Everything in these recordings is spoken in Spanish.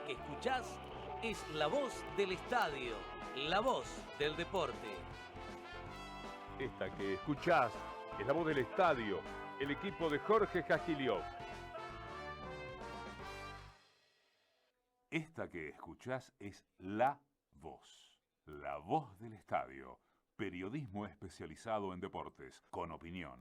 Esta que escuchás es la voz del estadio, la voz del deporte. Esta que escuchás es la voz del estadio, el equipo de Jorge Jasquiliov. Esta que escuchás es la voz del estadio, periodismo especializado en deportes, con opinión.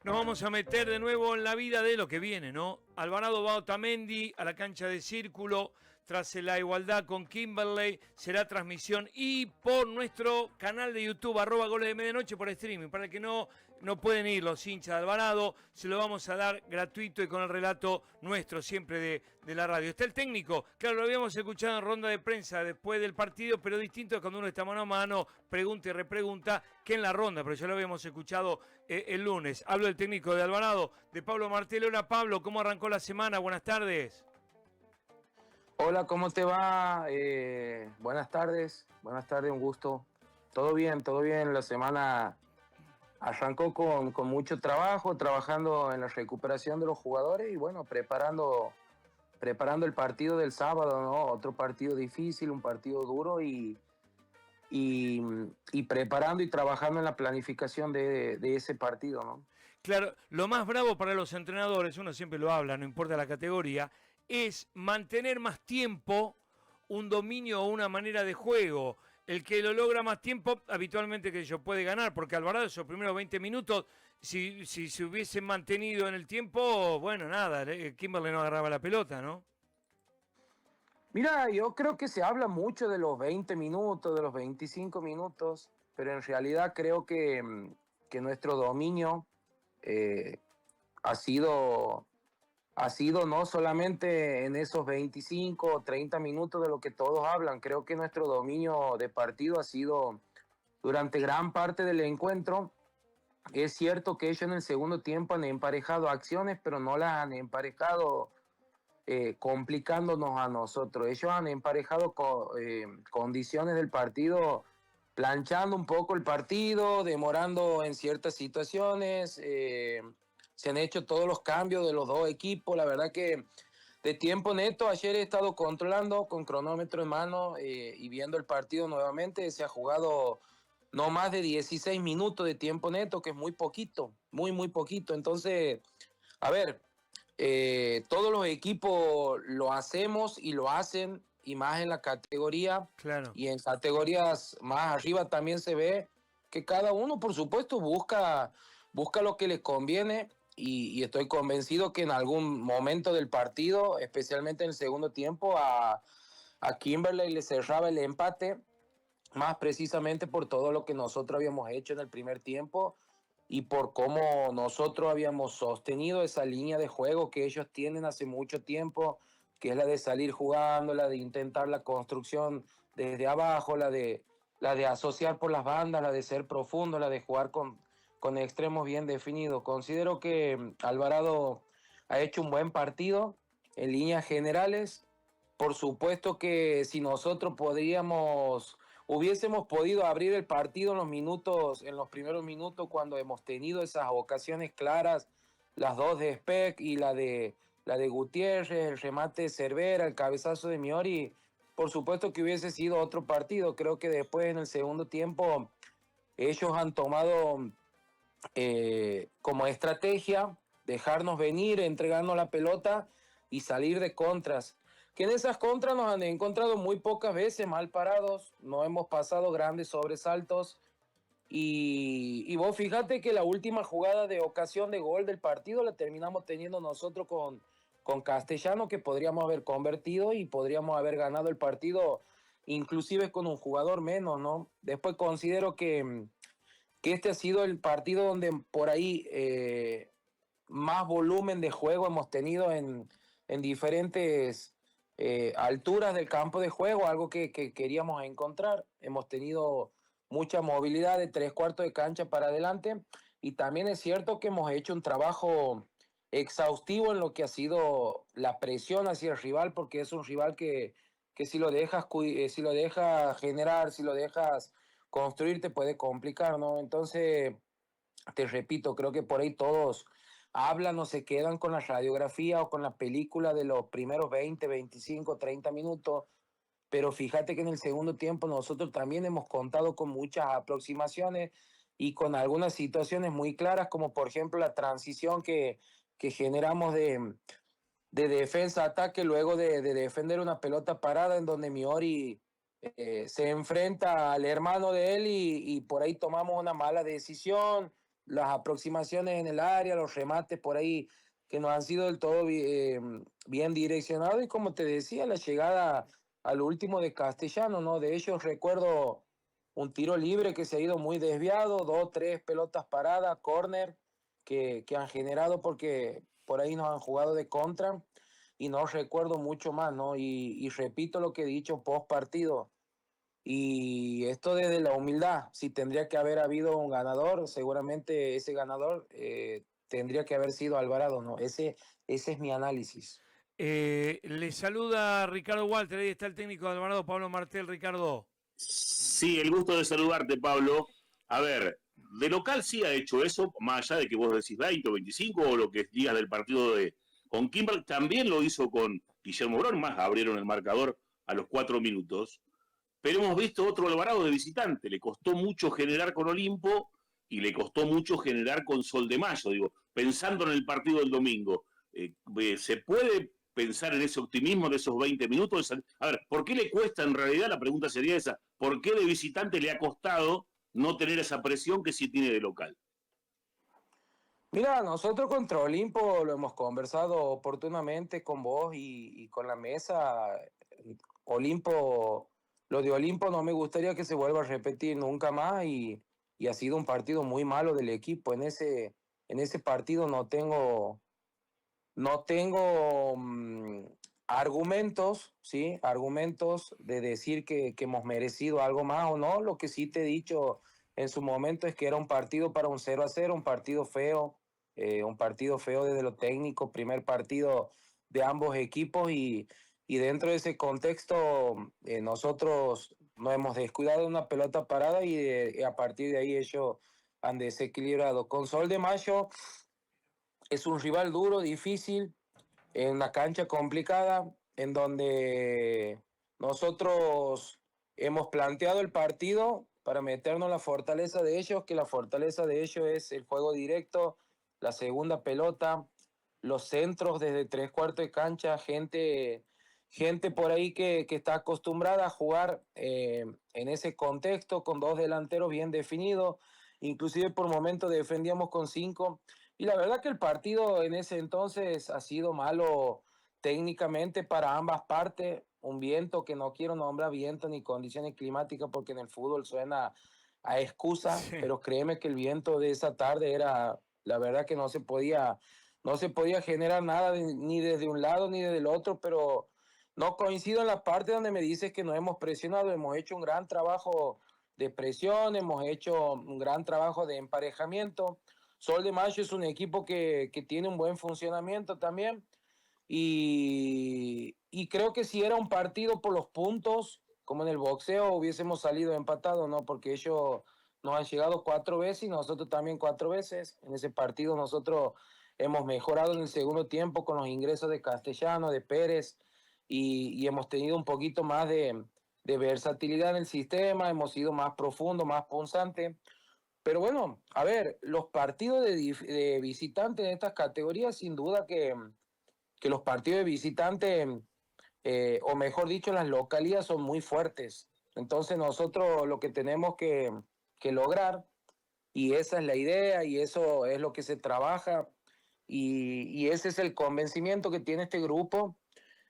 Nos vamos a meter de nuevo en la vida de lo que viene, ¿no? Alvarado va a Otamendi a la cancha de Círculo tras la igualdad con Kimberley. Será transmisión y por nuestro canal de YouTube, @goles de medianoche por streaming. Para el que no pueden ir los hinchas de Alvarado, se lo vamos a dar gratuito y con el relato nuestro siempre de la radio. Está el técnico, claro, lo habíamos escuchado en ronda de prensa después del partido, pero distinto es cuando uno está mano a mano, pregunta y repregunta, que en la ronda, pero ya lo habíamos escuchado el lunes. Hablo del técnico de Alvarado, de Pablo Martel. Hola Pablo, ¿cómo arrancó la semana? Buenas tardes. Hola, ¿cómo te va? Buenas tardes, un gusto. Todo bien, la semana arrancó con mucho trabajo, trabajando en la recuperación de los jugadores y bueno, preparando el partido del sábado, ¿no? Otro partido difícil, un partido duro y preparando y trabajando en la planificación de ese partido, ¿no? Claro, lo más bravo para los entrenadores, uno siempre lo habla, no importa la categoría, es mantener más tiempo un dominio o una manera de juego. El que lo logra más tiempo, habitualmente que yo puede ganar, porque Alvarado esos primeros 20 minutos, si se hubiese mantenido en el tiempo, bueno, nada, Kimberley no agarraba la pelota, ¿no? Mira, yo creo que se habla mucho de los 20 minutos, de los 25 minutos, pero en realidad creo que nuestro dominio ha sido no solamente en esos 25 o 30 minutos de lo que todos hablan. Creo que nuestro dominio de partido ha sido durante gran parte del encuentro. Es cierto que ellos en el segundo tiempo han emparejado acciones, pero no las han emparejado complicándonos a nosotros. Ellos han emparejado condiciones del partido, planchando un poco el partido, demorando en ciertas situaciones. Se han hecho todos los cambios de los dos equipos. La verdad que de tiempo neto, ayer he estado controlando con cronómetro en mano y viendo el partido nuevamente. Se ha jugado no más de 16 minutos de tiempo neto, que es muy poquito, muy poquito. Entonces, a ver, todos los equipos lo hacemos y lo hacen, y más en la categoría. Claro. Y en categorías más arriba también se ve que cada uno, por supuesto, busca lo que le conviene. Y estoy convencido que en algún momento del partido, especialmente en el segundo tiempo, a Kimberley le cerraba el empate, más precisamente por todo lo que nosotros habíamos hecho en el primer tiempo y por cómo nosotros habíamos sostenido esa línea de juego que ellos tienen hace mucho tiempo, que es la de salir jugando, la de intentar la construcción desde abajo, la de asociar por las bandas, la de ser profundo, la de jugar con extremos bien definidos. Considero que Alvarado ha hecho un buen partido en líneas generales. Por supuesto que si nosotros hubiésemos podido abrir el partido en los primeros minutos, cuando hemos tenido esas ocasiones claras, las dos de Speck y la de Gutiérrez, el remate de Cervera, el cabezazo de Miori, por supuesto que hubiese sido otro partido. Creo que después en el segundo tiempo ellos han tomado como estrategia dejarnos venir, entregarnos la pelota y salir de contras. Que en esas contras nos han encontrado muy pocas veces mal parados, no hemos pasado grandes sobresaltos. Y vos fíjate que la última jugada de ocasión de gol del partido la terminamos teniendo nosotros con Castellano, que podríamos haber convertido y podríamos haber ganado el partido inclusive con un jugador menos, ¿no? Después considero que este ha sido el partido donde por ahí más volumen de juego hemos tenido en diferentes alturas del campo de juego, algo que queríamos encontrar. Hemos tenido mucha movilidad de 3/4 de cancha para adelante, y también es cierto que hemos hecho un trabajo exhaustivo en lo que ha sido la presión hacia el rival, porque es un rival que si lo dejas generar, si lo dejas construir, te puede complicar, ¿no? Entonces, te repito, creo que por ahí todos hablan o se quedan con la radiografía o con la película de los primeros 20, 25, 30 minutos, pero fíjate que en el segundo tiempo nosotros también hemos contado con muchas aproximaciones y con algunas situaciones muy claras, como por ejemplo la transición que generamos de defensa-ataque luego de defender una pelota parada en donde Miori se enfrenta al hermano de él y por ahí tomamos una mala decisión, las aproximaciones en el área, los remates por ahí que no han sido del todo bien direccionados y como te decía, la llegada al último de Castellano, ¿no? De ellos recuerdo un tiro libre que se ha ido muy desviado, dos, tres pelotas paradas, córner, que han generado porque por ahí nos han jugado de contra y no recuerdo mucho más, ¿no? Y repito lo que he dicho post partido. Y esto desde la humildad, si tendría que haber habido un ganador, seguramente ese ganador tendría que haber sido Alvarado, ¿no? Ese es mi análisis. Le saluda Ricardo Walter, ahí está el técnico de Alvarado, Pablo Martel. Ricardo. Sí, el gusto de saludarte, Pablo. A ver, de local sí ha hecho eso, más allá de que vos decís 20 o 25 o lo que digas del partido con Kimberley, también lo hizo con Guillermo Brown, más abrieron el marcador a los 4 minutos. Pero hemos visto otro Alvarado de visitante, le costó mucho generar con Olimpo y le costó mucho generar con Sol de Mayo, digo, pensando en el partido del domingo. ¿Se puede pensar en ese optimismo de esos 20 minutos? A ver, ¿por qué le cuesta en realidad? La pregunta sería esa, ¿por qué de visitante le ha costado no tener esa presión que sí tiene de local? Mira, nosotros contra Olimpo lo hemos conversado oportunamente con vos y con la mesa. Olimpo, lo de Olimpo no me gustaría que se vuelva a repetir nunca más y ha sido un partido muy malo del equipo. En ese partido no tengo argumentos, ¿sí? Argumentos de decir que hemos merecido algo más o no. Lo que sí te he dicho en su momento es que era un partido para un 0-0, un partido feo desde lo técnico, primer partido de ambos equipos y dentro de ese contexto nosotros no hemos descuidado una pelota parada y a partir de ahí ellos han desequilibrado. Con Sol de Mayo es un rival duro, difícil, en una cancha complicada, en donde nosotros hemos planteado el partido para meternos en la fortaleza de ellos, que la fortaleza de ellos es el juego directo, la segunda pelota, los centros desde 3/4 de cancha, gente por ahí que está acostumbrada a jugar en ese contexto con dos delanteros bien definidos, inclusive por momentos defendíamos con 5 y la verdad que el partido en ese entonces ha sido malo técnicamente para ambas partes. Un viento que no quiero nombrar viento ni condiciones climáticas porque en el fútbol suena a excusa, Sí. pero créeme que el viento de esa tarde era, la verdad que no se podía generar nada ni desde un lado ni desde el otro, pero no coincido en la parte donde me dices que nos hemos presionado, hemos hecho un gran trabajo de presión, hemos hecho un gran trabajo de emparejamiento. Sol de Mayo es un equipo que tiene un buen funcionamiento también. Y creo que si era un partido por los puntos, como en el boxeo, hubiésemos salido empatados, ¿no? Porque ellos nos han llegado 4 veces y nosotros también 4 veces. En ese partido nosotros hemos mejorado en el segundo tiempo con los ingresos de Castellano, de Pérez, y hemos tenido un poquito más de versatilidad en el sistema, hemos sido más profundos, más punzantes. Pero bueno, a ver, los partidos de visitantes en estas categorías, sin duda que los partidos de visitantes, o mejor dicho, las localías son muy fuertes. Entonces nosotros lo que tenemos que lograr, y esa es la idea, y eso es lo que se trabaja, y ese es el convencimiento que tiene este grupo,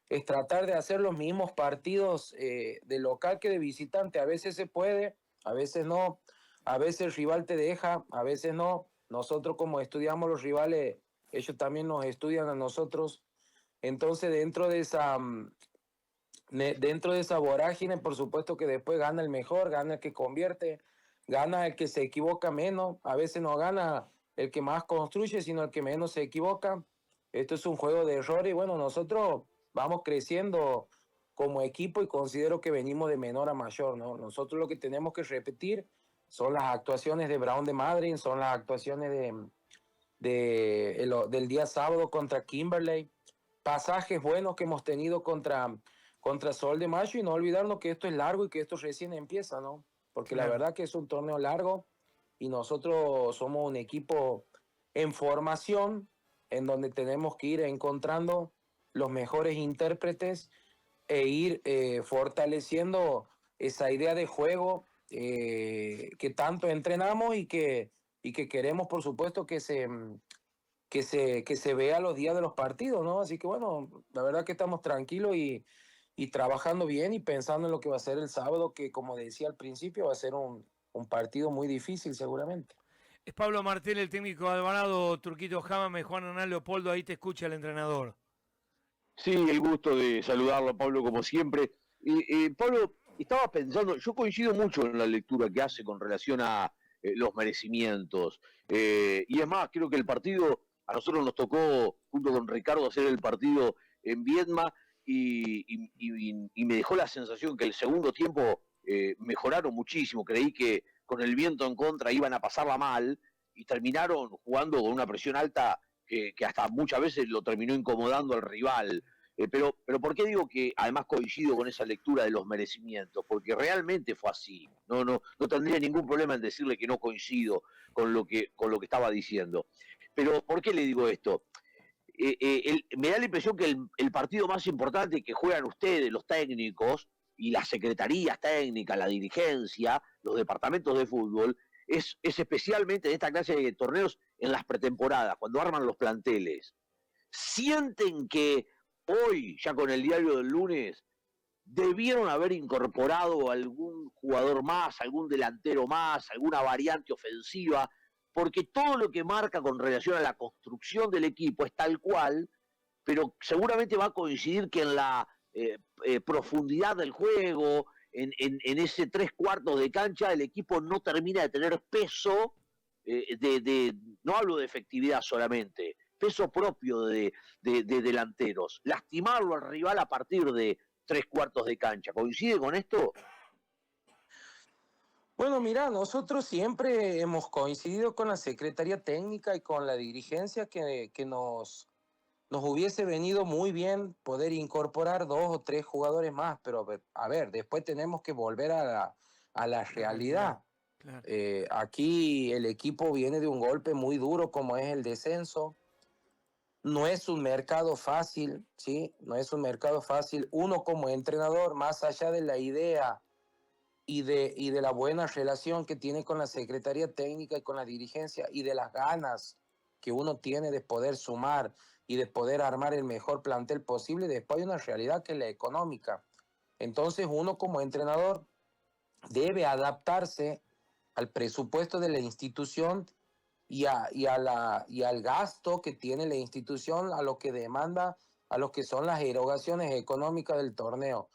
es tratar de hacer los mismos partidos de local que de visitante. A veces se puede, a veces no, a veces el rival te deja, a veces no. Nosotros como estudiamos los rivales, ellos también nos estudian a nosotros. Entonces dentro de esa vorágine, por supuesto que después gana el mejor, gana el que convierte, gana el que se equivoca menos, a veces no gana el que más construye, sino el que menos se equivoca. Esto es un juego de errores y bueno, nosotros vamos creciendo como equipo y considero que venimos de menor a mayor, ¿no? Nosotros lo que tenemos que repetir son las actuaciones de Brown de Madrid, son las actuaciones del día sábado contra Kimberley, pasajes buenos que hemos tenido contra Sol de Mayo, y no olvidarnos que esto es largo y que esto recién empieza, ¿no? Porque la Claro. verdad que es un torneo largo y nosotros somos un equipo en formación en donde tenemos que ir encontrando los mejores intérpretes e ir fortaleciendo esa idea de juego que tanto entrenamos y que queremos, por supuesto, que se vea los días de los partidos, ¿no? Así que bueno, la verdad que estamos tranquilos y trabajando bien y pensando en lo que va a ser el sábado, que como decía al principio, va a ser un partido muy difícil seguramente. Es Pablo Martel, el técnico de Alvarado, Turquito Jámame, Juan Hernán Leopoldo, ahí te escucha el entrenador. Sí, el gusto de saludarlo, Pablo, como siempre. Pablo, estaba pensando, yo coincido mucho en la lectura que hace con relación a los merecimientos. Y es más, creo que el partido, a nosotros nos tocó, junto con Ricardo, hacer el partido en Viedma y me dejó la sensación que el segundo tiempo mejoraron muchísimo. Creí que con el viento en contra iban a pasarla mal y terminaron jugando con una presión alta que hasta muchas veces lo terminó incomodando al rival. Pero ¿por qué digo que además coincido con esa lectura de los merecimientos? Porque realmente fue así. No tendría ningún problema en decirle que no coincido con lo que estaba diciendo. Pero ¿por qué le digo esto? Me da la impresión que el partido más importante que juegan ustedes, los técnicos, y las secretarías técnicas, la dirigencia, los departamentos de fútbol, es especialmente en esta clase de torneos en las pretemporadas, cuando arman los planteles. Sienten que hoy, ya con el diario del lunes, debieron haber incorporado algún jugador más, algún delantero más, alguna variante ofensiva, porque todo lo que marca con relación a la construcción del equipo es tal cual, pero seguramente va a coincidir que en la profundidad del juego, en ese 3/4 de cancha, el equipo no termina de tener peso, no hablo de efectividad solamente, peso propio de delanteros. Lastimarlo al rival a partir de 3/4 de cancha. ¿Coincide con esto? Bueno, mira, nosotros siempre hemos coincidido con la Secretaría Técnica y con la dirigencia que nos hubiese venido muy bien poder incorporar 2 o 3 jugadores más, pero a ver, después tenemos que volver a la realidad. Claro. Aquí el equipo viene de un golpe muy duro como es el descenso. No es un mercado fácil, ¿sí? No es un mercado fácil. Uno como entrenador, más allá de la idea y de la buena relación que tiene con la Secretaría Técnica y con la dirigencia y de las ganas que uno tiene de poder sumar y de poder armar el mejor plantel posible, después hay una realidad que es la económica. Entonces uno como entrenador debe adaptarse al presupuesto de la institución y al gasto que tiene la institución, a lo que demanda, a lo que son las erogaciones económicas del torneo.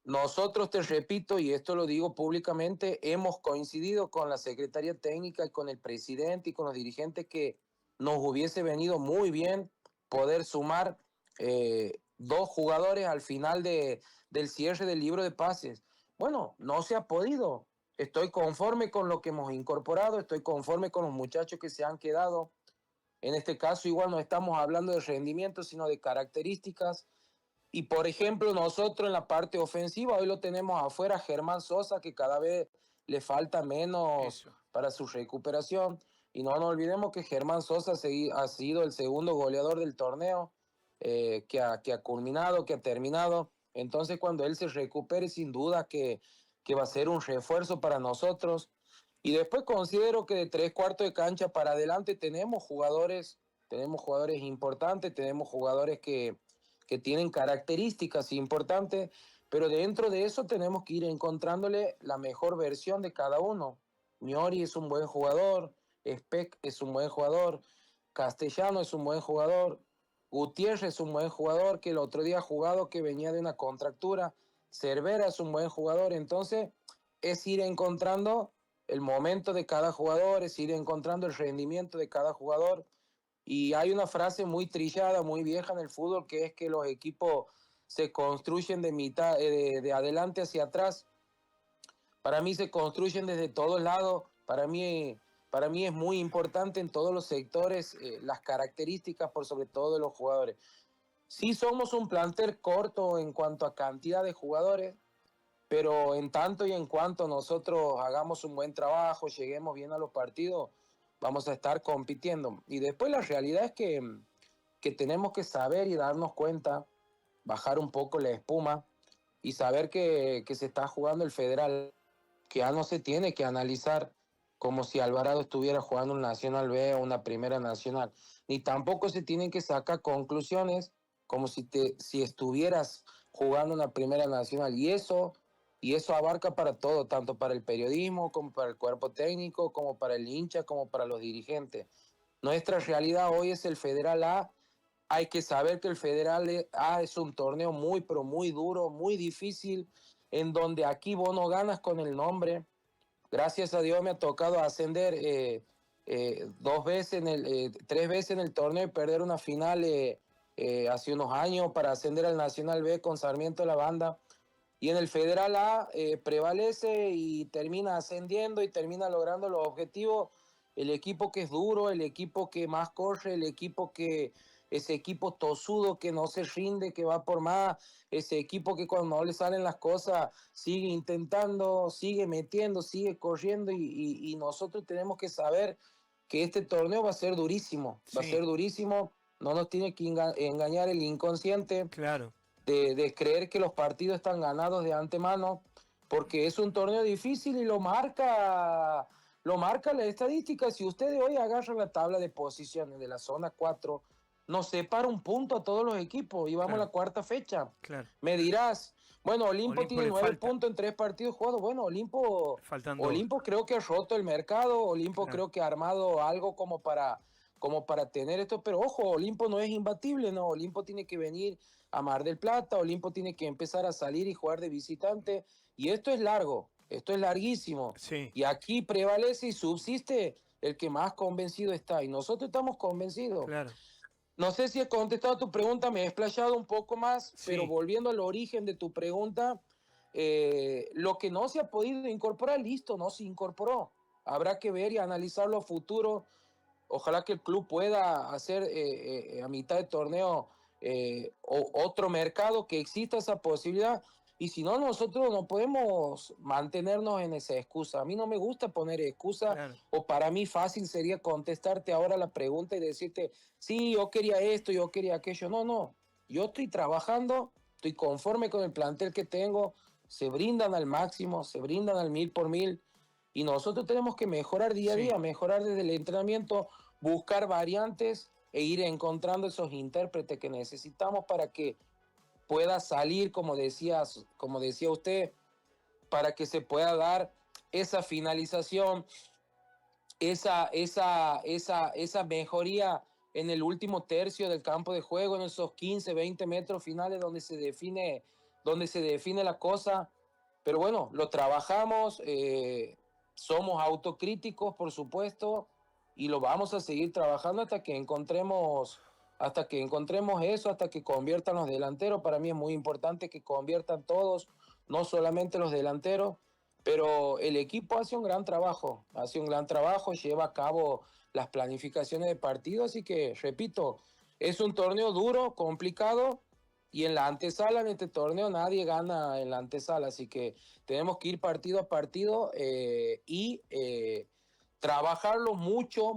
Nosotros, te repito, y esto lo digo públicamente, hemos coincidido con la Secretaría Técnica y con el presidente y con los dirigentes que nos hubiese venido muy bien poder sumar 2 jugadores al final del cierre del libro de pases. Bueno, no se ha podido. Estoy conforme con lo que hemos incorporado, estoy conforme con los muchachos que se han quedado. En este caso, igual no estamos hablando de rendimiento, sino de características. Y por ejemplo, nosotros en la parte ofensiva, hoy lo tenemos afuera, Germán Sosa, que cada vez le falta menos para su recuperación. Y no nos olvidemos que Germán Sosa ha sido el segundo goleador del torneo, que ha culminado, que ha terminado. Entonces, cuando él se recupere, sin duda que va a ser un refuerzo para nosotros. Y después considero que de 3/4 de cancha para adelante tenemos jugadores importantes, tenemos jugadores que tienen características importantes, pero dentro de eso tenemos que ir encontrándole la mejor versión de cada uno. Miori es un buen jugador, Speck es un buen jugador, Castellano es un buen jugador, Gutiérrez es un buen jugador, que el otro día ha jugado, que venía de una contractura, Cervera es un buen jugador. Entonces es ir encontrando el momento de cada jugador, es ir encontrando el rendimiento de cada jugador. Y hay una frase muy trillada, muy vieja en el fútbol, que es que los equipos se construyen de adelante hacia atrás. Para mí se construyen desde todos lados. Para mí Para mí es muy importante en todos los sectores las características por sobre todo de los jugadores. Sí somos un plantel corto en cuanto a cantidad de jugadores, pero en tanto y en cuanto nosotros hagamos un buen trabajo, lleguemos bien a los partidos, vamos a estar compitiendo. Y después la realidad es que tenemos que saber y darnos cuenta, bajar un poco la espuma y saber que se está jugando el Federal, que ya no se tiene que analizar como si Alvarado estuviera jugando un Nacional B o una Primera Nacional, ni tampoco se tienen que sacar conclusiones como si estuvieras jugando una Primera Nacional, y eso abarca para todo, tanto para el periodismo como para el cuerpo técnico, como para el hincha, como para los dirigentes. Nuestra realidad hoy es el Federal A. Hay que saber que el Federal A es un torneo muy, pero muy duro, muy difícil, en donde aquí vos no ganas con el nombre. Gracias a Dios me ha tocado ascender tres veces en el torneo y perder una final hace unos años para ascender al Nacional B con Sarmiento de la Banda. Y en el Federal A prevalece y termina ascendiendo y termina logrando los objetivos. El equipo que es duro, el equipo que más corre, ese equipo tosudo que no se rinde, que va por más, ese equipo que cuando no le salen las cosas sigue intentando, sigue metiendo, sigue corriendo y nosotros tenemos que saber que este torneo va a ser durísimo, va a ser durísimo, no nos tiene que engañar el inconsciente. Claro. De creer que los partidos están ganados de antemano, porque es un torneo difícil y lo marca la estadística. Si ustedes hoy agarran la tabla de posiciones de la zona 4, nos separa un punto a todos los equipos y vamos a la cuarta fecha. Claro. Me dirás, bueno, Olimpo tiene 9 puntos en 3 partidos jugados. Bueno, Olimpo creo que ha roto el mercado, Olimpo creo que ha armado algo como para tener esto, pero ojo, Olimpo no es imbatible, no, Olimpo tiene que venir a Mar del Plata, Olimpo tiene que empezar a salir y jugar de visitante, y esto es largo, esto es larguísimo, y aquí prevalece y subsiste el que más convencido está, y nosotros estamos convencidos. Claro. No sé si he contestado tu pregunta, me he explayado un poco más, pero volviendo al origen de tu pregunta, lo que no se ha podido incorporar, listo, no se incorporó, habrá que ver y analizarlo a futuro. Ojalá que el club pueda hacer a mitad de torneo otro mercado, que exista esa posibilidad. Y si no, nosotros no podemos mantenernos en esa excusa. A mí no me gusta poner excusa, o para mí fácil sería contestarte ahora la pregunta y decirte, sí, yo quería esto, yo quería aquello. No, yo estoy trabajando, estoy conforme con el plantel que tengo, se brindan al máximo, se brindan al 1000%. Y nosotros tenemos que mejorar día a día, mejorar desde el entrenamiento, buscar variantes e ir encontrando esos intérpretes que necesitamos para que pueda salir, como decía usted, para que se pueda dar esa finalización, esa mejoría en el último tercio del campo de juego, en esos 15, 20 metros finales donde se define la cosa. Pero bueno, lo trabajamos, somos autocríticos, por supuesto, y lo vamos a seguir trabajando hasta que encontremos eso, hasta que conviertan los delanteros. Para mí es muy importante que conviertan todos, no solamente los delanteros, pero el equipo hace un gran trabajo, lleva a cabo las planificaciones de partido, así que, repito, es un torneo duro, complicado, y en la antesala, en este torneo, nadie gana en la antesala, así que tenemos que ir partido a partido y trabajarlo mucho,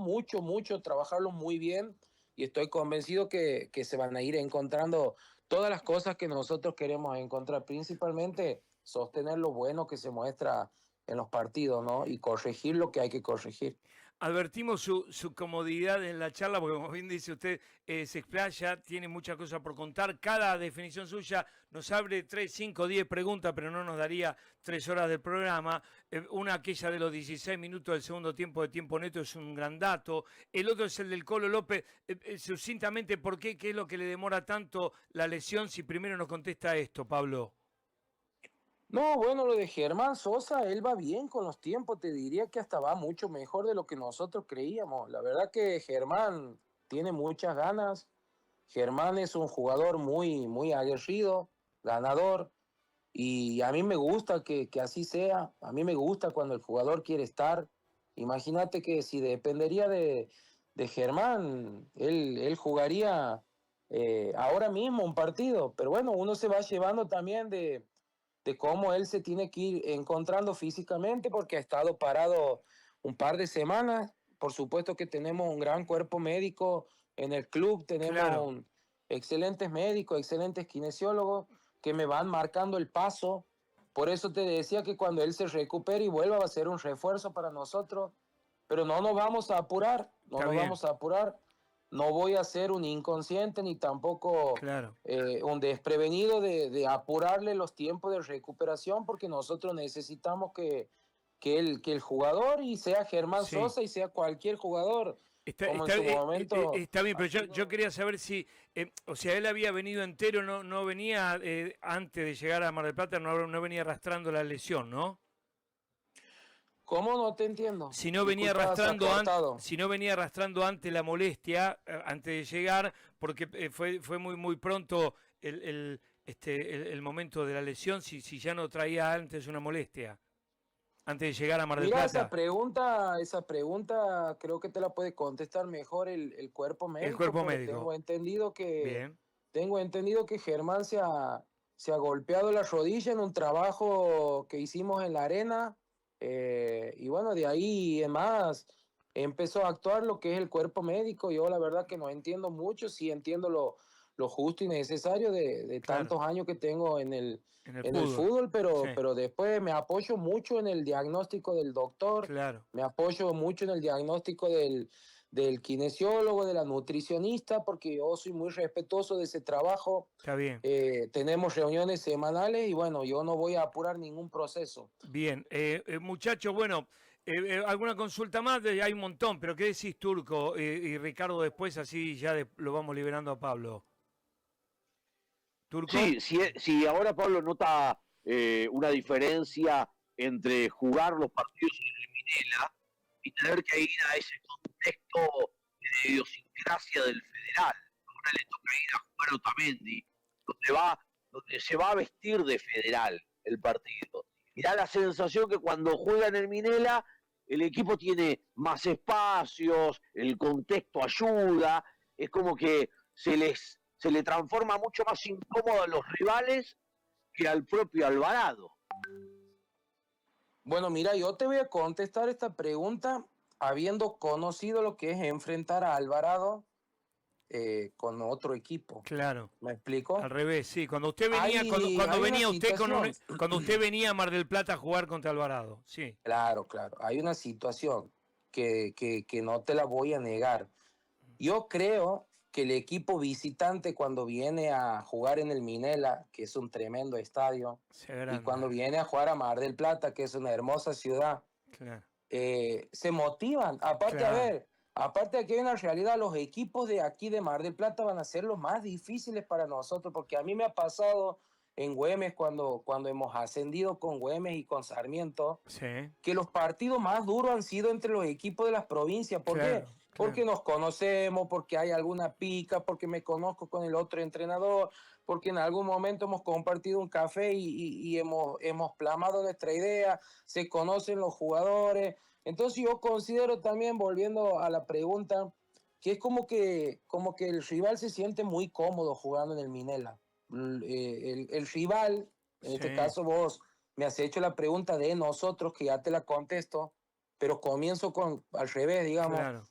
trabajarlo muy bien, y estoy convencido que se van a ir encontrando todas las cosas que nosotros queremos encontrar, principalmente sostener lo bueno que se muestra en los partidos, ¿no? Y corregir lo que hay que corregir. Advertimos su comodidad en la charla, porque como bien dice usted, se explaya, tiene muchas cosas por contar. Cada definición suya nos abre 3, 5, 10 preguntas, pero no nos daría 3 horas del programa. Una, aquella de los 16 minutos del segundo tiempo de tiempo neto, es un gran dato. El otro es el del Colo López. Sucintamente, ¿por qué? ¿Qué es lo que le demora tanto la lesión? Si primero nos contesta esto, Pablo. No, bueno, lo de Germán Sosa, él va bien con los tiempos, te diría que hasta va mucho mejor de lo que nosotros creíamos. La verdad que Germán tiene muchas ganas, Germán es un jugador muy aguerrido, ganador, y a mí me gusta que así sea, a mí me gusta cuando el jugador quiere estar Imagínate que si dependería de Germán, él jugaría ahora mismo un partido, pero bueno, uno se va llevando también de cómo él se tiene que ir encontrando físicamente porque ha estado parado un par de semanas. Por supuesto que tenemos un gran cuerpo médico en el club, tenemos Claro. excelentes médicos, excelentes kinesiólogos que me van marcando el paso. Por eso te decía que cuando él se recupere y vuelva va a ser un refuerzo para nosotros, pero no nos vamos a apurar, no Está nos bien. vamos a apurar. No voy a ser un inconsciente ni tampoco Claro. un desprevenido de apurarle los tiempos de recuperación porque nosotros necesitamos que el jugador, y sea Germán Sí. Sosa y sea cualquier jugador, como en su momento... Está bien, pero yo quería saber si, o sea, él había venido entero, no venía antes de llegar a Mar del Plata, no venía arrastrando la lesión, ¿no? ¿Cómo? No te entiendo. Si no venía Disculpa, se ha arrastrando cortado. si no venía arrastrando antes la molestia, antes de llegar, porque fue muy pronto el momento de la lesión, si ya no traía antes una molestia, antes de llegar a Mar del Mira, Plata. esa pregunta creo que te la puede contestar mejor el cuerpo médico. cuerpo pero médico. Bien. Tengo entendido que Germán se ha golpeado la rodilla en un trabajo que hicimos en la arena, y bueno, de ahí en más empezó a actuar lo que es el cuerpo médico. Yo la verdad que no entiendo mucho, sí entiendo lo justo y necesario de Claro. tantos años que tengo en el fútbol. fútbol, Sí. pero después me apoyo mucho en el diagnóstico del doctor, Claro. me apoyo mucho en el diagnóstico del kinesiólogo, de la nutricionista, porque yo soy muy respetuoso de ese trabajo. Está bien. Tenemos reuniones semanales y bueno, yo no voy a apurar ningún proceso. Bien. Muchachos, bueno, alguna consulta más, hay un montón, pero ¿qué decís, Turco y Ricardo después? Así ya lo vamos liberando a Pablo. ¿Turco? Sí, si ahora Pablo nota una diferencia entre jugar los partidos en el Minela y tener que ir a ese contexto de idiosincrasia del Federal. Ahora le toca ir a jugar a Otamendi, donde se va a vestir de Federal el partido. Y da la sensación que cuando juega en el Minela, el equipo tiene más espacios, el contexto ayuda, es como que se le transforma mucho más incómodo a los rivales que al propio Alvarado. Bueno, mira, yo te voy a contestar esta pregunta habiendo conocido lo que es enfrentar a Alvarado con otro equipo. Claro. ¿Me explico? Al revés, sí. Cuando usted venía, Hay cuando una venía usted situación. cuando usted venía a Mar del Plata a jugar contra Alvarado, sí. Claro. Hay una situación que no te la voy a negar. Yo creo que el equipo visitante cuando viene a jugar en el Minela, que es un tremendo estadio, y cuando viene a jugar a Mar del Plata, que es una hermosa ciudad, Claro. Se motivan. Aparte, Claro. a ver, aparte de que hay una realidad, los equipos de aquí de Mar del Plata van a ser los más difíciles para nosotros, porque a mí me ha pasado en Güemes cuando hemos ascendido con Güemes y con Sarmiento, Sí. que los partidos más duros han sido entre los equipos de las provincias. ¿Por qué? Claro. Porque nos conocemos, porque hay alguna pica, porque me conozco con el otro entrenador, porque en algún momento hemos compartido un café y hemos plasmado nuestra idea, se conocen los jugadores. Entonces yo considero también, volviendo a la pregunta, que es como que el rival se siente muy cómodo jugando en el Minela. El rival, en este caso vos me has hecho la pregunta de nosotros, que ya te la contesto, pero comienzo al revés, digamos. Claro.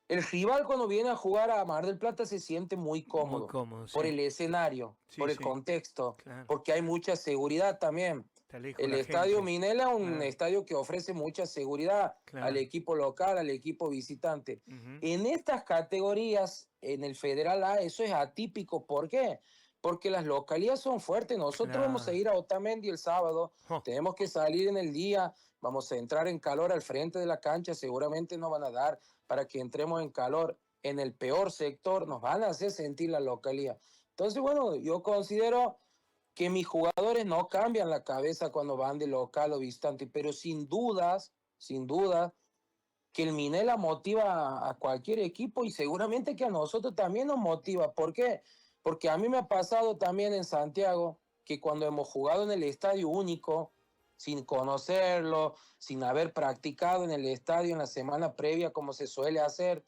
El rival cuando viene a jugar a Mar del Plata se siente muy cómodo, por sí. el escenario, Sí, por el sí. contexto, Claro. porque hay mucha seguridad también. Está lejos El la estadio gente. Minela es un Claro. estadio que ofrece mucha seguridad Claro. al equipo local, al equipo visitante. Ujú. En estas categorías, en el Federal A, eso es atípico. ¿Por qué? Porque las localidades son fuertes. Nosotros vamos a Claro. ir a Otamendi el sábado, Oh. tenemos que salir en el día, vamos a entrar en calor al frente de la cancha, seguramente nos van a dar para que entremos en calor en el peor sector, nos van a hacer sentir la localidad. Entonces, bueno, yo considero que mis jugadores no cambian la cabeza cuando van de local o visitante, pero sin duda, que el Minela motiva a cualquier equipo y seguramente que a nosotros también nos motiva. ¿Por qué? Porque a mí me ha pasado también en Santiago que cuando hemos jugado en el Estadio Único, sin conocerlo, sin haber practicado en el estadio en la semana previa como se suele hacer.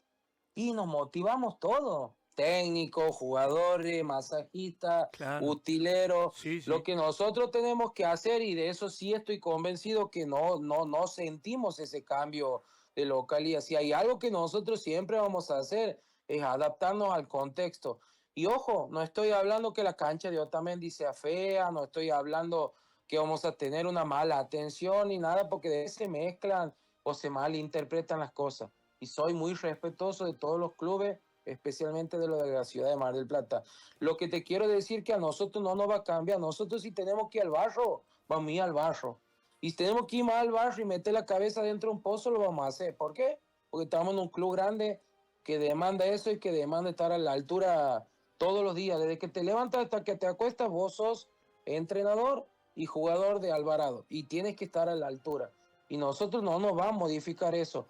Y nos motivamos todos, técnicos, jugadores, masajistas, Claro. utileros. Sí, sí. Lo que nosotros tenemos que hacer, y de eso sí estoy convencido que no sentimos ese cambio de localidad. Si hay algo que nosotros siempre vamos a hacer es adaptarnos al contexto. Y ojo, no estoy hablando que la cancha de Otamendi sea fea, no estoy hablando que vamos a tener una mala atención ni nada, porque de ahí se mezclan o se malinterpretan las cosas. Y soy muy respetuoso de todos los clubes, especialmente de lo de la ciudad de Mar del Plata. Lo que te quiero decir que a nosotros no nos va a cambiar. Nosotros si tenemos que ir al barro, vamos a ir al barro. Y si tenemos que ir más al barro y meter la cabeza dentro de un pozo, lo vamos a hacer. ¿Por qué? Porque estamos en un club grande que demanda eso y que demanda estar a la altura todos los días. Desde que te levantas hasta que te acuestas, vos sos entrenador y jugador de Alvarado. Y tienes que estar a la altura. Y nosotros no nos vamos a modificar eso.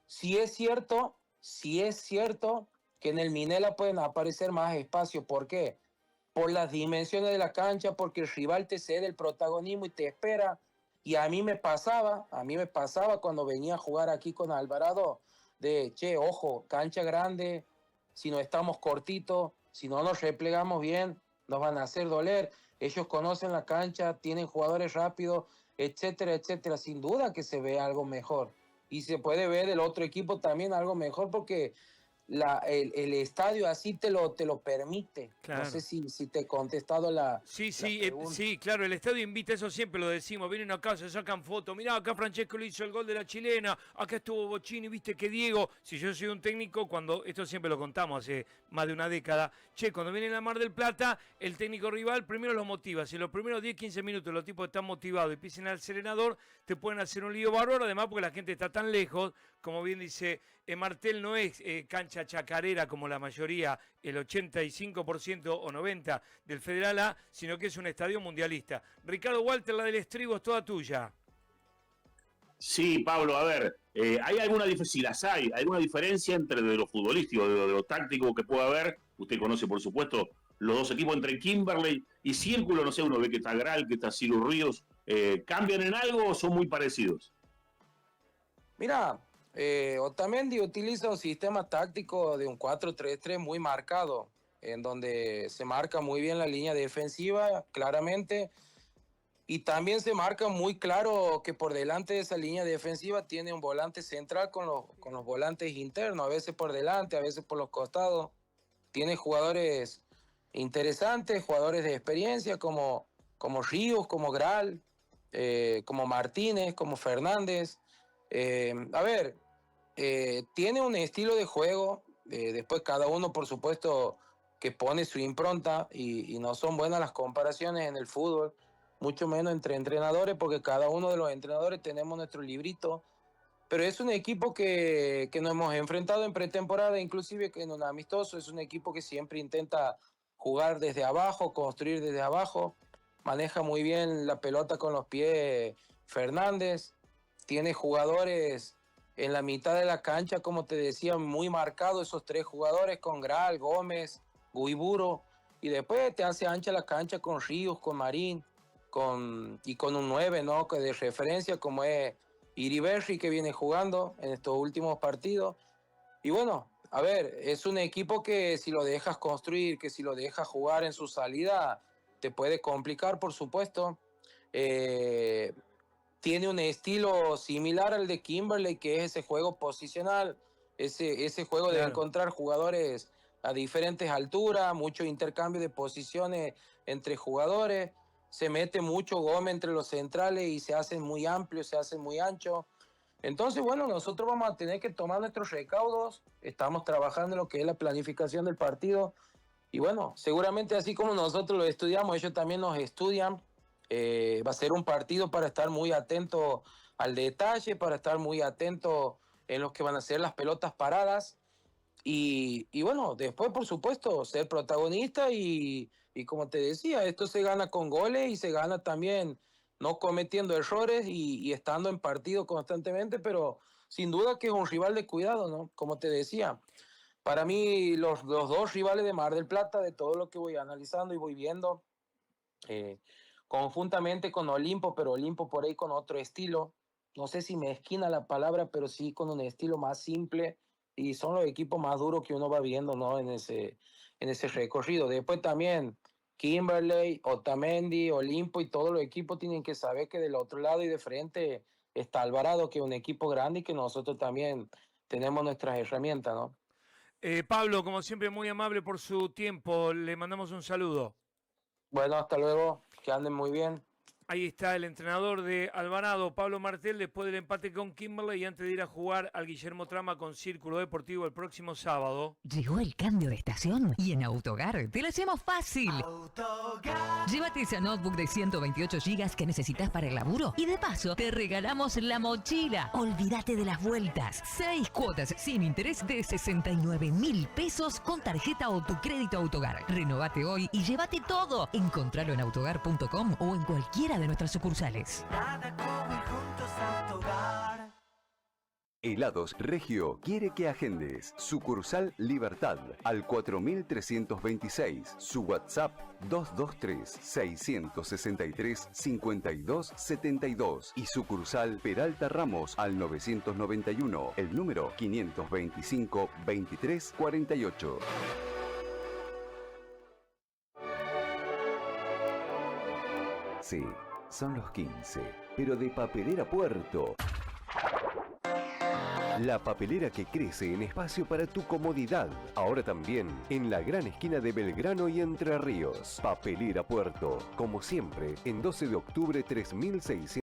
Si es cierto que en el Minela pueden aparecer más espacios. ¿Por qué? Por las dimensiones de la cancha, porque el rival te cede el protagonismo y te espera. Y a mí me pasaba cuando venía a jugar aquí con Alvarado, de, che, ojo, cancha grande, si no estamos cortitos, si no nos replegamos bien, nos van a hacer doler. Ellos conocen la cancha, tienen jugadores rápidos, etcétera, etcétera. Sin duda que se ve algo mejor. Y se puede ver del otro equipo también algo mejor porque el estadio así te lo permite. Claro. No sé si te he contestado la Sí, pregunta. sí, claro, el estadio invita, eso siempre lo decimos, vienen acá, se sacan fotos, mirá, acá Francesco le hizo el gol de la chilena, acá estuvo Bocini, viste que Diego, si yo soy un técnico, cuando, esto siempre lo contamos hace más de una década, che, cuando vienen a Mar del Plata, el técnico rival primero los motiva, si los primeros 10, 15 minutos los tipos están motivados y pisen al serenador, te pueden hacer un lío bárbaro, además porque la gente está tan lejos, como bien dice, Martel no es cancha chacarera como la mayoría, el 85% o 90% del Federal A, sino que es un estadio mundialista. Ricardo Walter, la del estribo es toda tuya. Sí, Pablo, a ver, ¿hay alguna diferencia, si las hay, alguna diferencia entre de lo futbolístico, de lo táctico que pueda haber? Usted conoce, por supuesto, los dos equipos entre Kimberley y Círculo, no sé, uno ve que está Gral, que está Silu Ríos, ¿cambian en algo o son muy parecidos? Mira, Otamendi utiliza un sistema táctico de un 4-3-3 muy marcado, en donde se marca muy bien la línea defensiva, claramente, y también se marca muy claro que por delante de esa línea defensiva tiene un volante central con los volantes internos, a veces por delante, a veces por los costados. Tiene jugadores interesantes, jugadores de experiencia como Ríos, como Gral, como Martínez, como Fernández. Tiene un estilo de juego, después cada uno por supuesto que pone su impronta y no son buenas las comparaciones en el fútbol, mucho menos entre entrenadores porque cada uno de los entrenadores tenemos nuestro librito, pero es un equipo que nos hemos enfrentado en pretemporada, inclusive en un amistoso, es un equipo que siempre intenta jugar desde abajo, construir desde abajo, maneja muy bien la pelota con los pies Fernández, tiene jugadores en la mitad de la cancha, como te decía, muy marcados esos tres jugadores con Gral, Gómez, Guiburo, y después te hace ancha la cancha con Ríos, con Marín, y con un 9, ¿no? Que de referencia como es Iriberri, que viene jugando en estos últimos partidos. Y bueno, a ver, es un equipo que si lo dejas construir, que si lo dejas jugar en su salida, te puede complicar, por supuesto. Tiene un estilo similar al de Kimberley, que es ese juego posicional, ese juego de encontrar jugadores a diferentes alturas, mucho intercambio de posiciones entre jugadores, se mete mucho Gómez entre los centrales y se hacen muy amplios, se hacen muy anchos. Entonces, bueno, nosotros vamos a tener que tomar nuestros recaudos, estamos trabajando en lo que es la planificación del partido, y bueno, seguramente así como nosotros lo estudiamos, ellos también nos estudian. Va a ser un partido para estar muy atento al detalle, para estar muy atento en lo que van a ser las pelotas paradas y bueno, después por supuesto ser protagonista y como te decía, esto se gana con goles y se gana también no cometiendo errores y estando en partido constantemente, pero sin duda que es un rival de cuidado, ¿no? Como te decía, para mí los dos rivales de Mar del Plata, de todo lo que voy analizando y voy viendo, conjuntamente con Olimpo, pero Olimpo por ahí con otro estilo. No sé si me esquina la palabra, pero sí con un estilo más simple. Y son los equipos más duros que uno va viendo, ¿no? En ese recorrido. Después también Kimberley, Otamendi, Olimpo y todos los equipos tienen que saber que del otro lado y de frente está Alvarado, que es un equipo grande y que nosotros también tenemos nuestras herramientas, ¿no? Pablo, como siempre, muy amable por su tiempo. Le mandamos un saludo. Bueno, hasta luego. Que anden muy bien. Ahí está el entrenador de Alvarado, Pablo Martel, después del empate con Kimberley y antes de ir a jugar al Guillermo Trama con Círculo Deportivo el próximo sábado. Llegó el cambio de estación y en Autogar te lo hacemos fácil. Llévate esa notebook de 128 GB que necesitas para el laburo y de paso te regalamos la mochila. Olvídate de las vueltas. 6 cuotas sin interés de 69.000 pesos con tarjeta o tu crédito Autogar. Renovate hoy y llévate todo. Encontralo en autogar.com o en cualquiera de nuestras sucursales. Nada como ir juntos a Autogar. Helados Regio quiere que agendes. Sucursal Libertad al 4326. Su WhatsApp 223-663-5272. Y sucursal Peralta Ramos al 991. El número 525-2348. Sí, son los 15, pero de Papelera Puerto. La papelera que crece en espacio para tu comodidad. Ahora también en la gran esquina de Belgrano y Entre Ríos. Papelera Puerto. Como siempre, en 12 de octubre 3600.